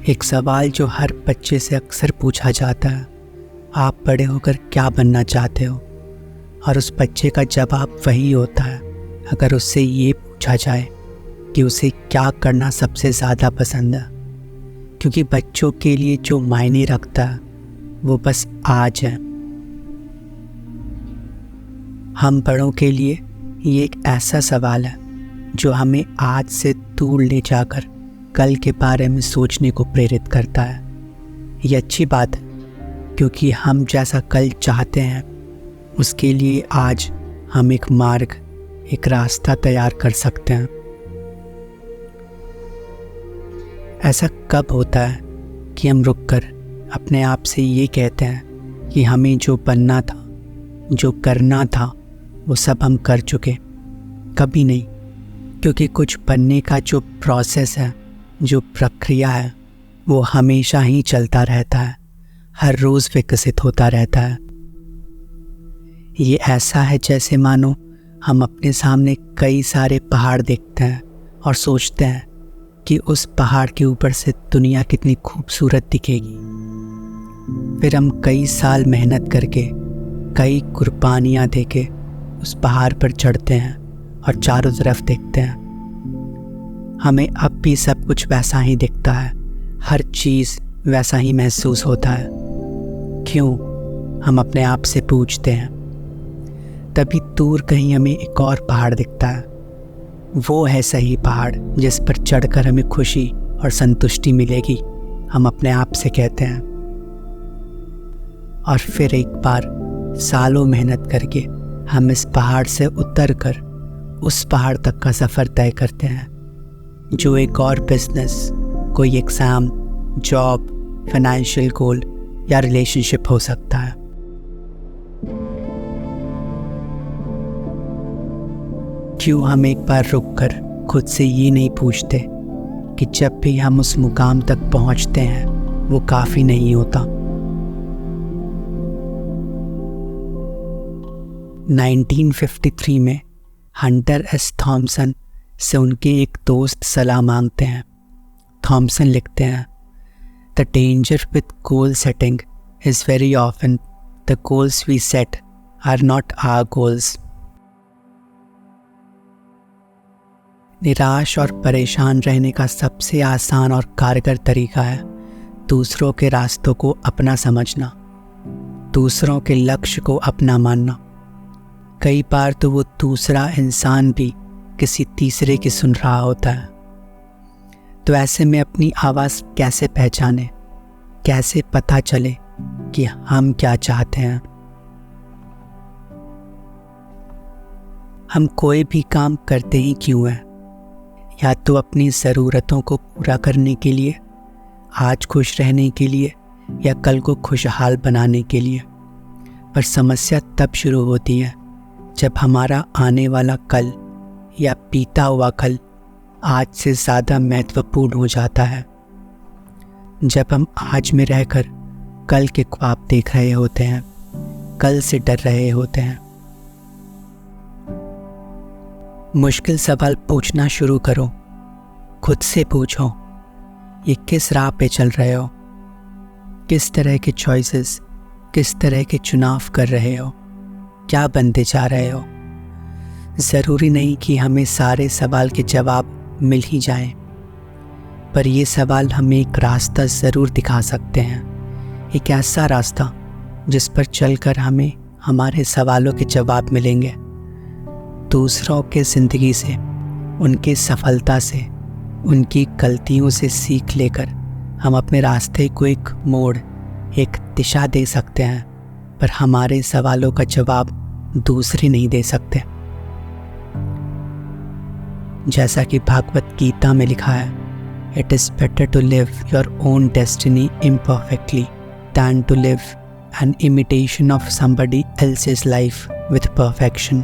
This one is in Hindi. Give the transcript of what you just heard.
एक सवाल जो हर बच्चे से अक्सर पूछा जाता है, आप बड़े होकर क्या बनना चाहते हो? और उस बच्चे का जवाब वही होता है अगर उससे ये पूछा जाए कि उसे क्या करना सबसे ज़्यादा पसंद है। क्योंकि बच्चों के लिए जो मायने रखता है वो बस आज है। हम बड़ों के लिए ये एक ऐसा सवाल है जो हमें आज से दूर ले जाकर कल के बारे में सोचने को प्रेरित करता है। ये अच्छी बात है, क्योंकि हम जैसा कल चाहते हैं उसके लिए आज हम एक मार्ग, एक रास्ता तैयार कर सकते हैं। ऐसा कब होता है कि हम रुककर अपने आप से ये कहते हैं कि हमें जो बनना था, जो करना था, वो सब हम कर चुके? कभी नहीं, क्योंकि कुछ बनने का जो प्रोसेस है, जो प्रक्रिया है, वो हमेशा ही चलता रहता है, हर रोज़ विकसित होता रहता है। ये ऐसा है जैसे मानो हम अपने सामने कई सारे पहाड़ देखते हैं और सोचते हैं कि उस पहाड़ के ऊपर से दुनिया कितनी खूबसूरत दिखेगी। फिर हम कई साल मेहनत करके, कई कुर्बानियाँ देके उस पहाड़ पर चढ़ते हैं और चारों तरफ देखते हैं। हमें अब भी सब कुछ वैसा ही दिखता है, हर चीज़ वैसा ही महसूस होता है। क्यों? हम अपने आप से पूछते हैं। तभी दूर कहीं हमें एक और पहाड़ दिखता है। वो है सही पहाड़ जिस पर चढ़कर हमें खुशी और संतुष्टि मिलेगी, हम अपने आप से कहते हैं। और फिर एक बार सालों मेहनत करके हम इस पहाड़ से उतरकर उस पहाड़ तक का सफ़र तय करते हैं, जो एक और बिजनेस, कोई एग्ज़ाम, जॉब, फाइनेंशियल गोल या रिलेशनशिप हो सकता है। क्यों हम एक बार रुककर खुद से ये नहीं पूछते कि जब भी हम उस मुकाम तक पहुंचते हैं वो काफ़ी नहीं होता। 1953 में हंटर एस थॉमसन से उनके एक दोस्त सलाह मांगते हैं। थॉमसन लिखते हैं, the danger with goal setting is very often the goals we set are not our goals. निराश और परेशान रहने का सबसे आसान और कारगर तरीका है दूसरों के रास्तों को अपना समझना, दूसरों के लक्ष्य को अपना मानना। कई बार तो वो दूसरा इंसान भी किसी तीसरे की सुन रहा होता है। तो ऐसे में अपनी आवाज़ कैसे पहचाने, कैसे पता चले कि हम क्या चाहते हैं? हम कोई भी काम करते ही क्यों हैं? या तो अपनी ज़रूरतों को पूरा करने के लिए, आज खुश रहने के लिए, या कल को खुशहाल बनाने के लिए। पर समस्या तब शुरू होती है जब हमारा आने वाला कल या बीता हुआ कल आज से ज़्यादा महत्वपूर्ण हो जाता है। जब हम आज में रहकर कल के ख्वाब देख रहे होते हैं, कल से डर रहे होते हैं। मुश्किल सवाल पूछना शुरू करो। खुद से पूछो, ये किस राह पे चल रहे हो? किस तरह के चॉइसेस, किस तरह के चुनाव कर रहे हो? क्या बनते जा रहे हो? ज़रूरी नहीं कि हमें सारे सवाल के जवाब मिल ही जाएं, पर ये सवाल हमें एक रास्ता ज़रूर दिखा सकते हैं। एक ऐसा रास्ता जिस पर चलकर हमें हमारे सवालों के जवाब मिलेंगे। दूसरों के ज़िंदगी से, उनके सफलता से, उनकी गलतियों से सीख लेकर हम अपने रास्ते को एक मोड़, एक दिशा दे सकते हैं, पर हमारे सवालों का जवाब दूसरे नहीं दे सकते। जैसा कि भागवत गीता में लिखा है, it is better to live your own destiny imperfectly than to live an imitation of somebody else's life with perfection।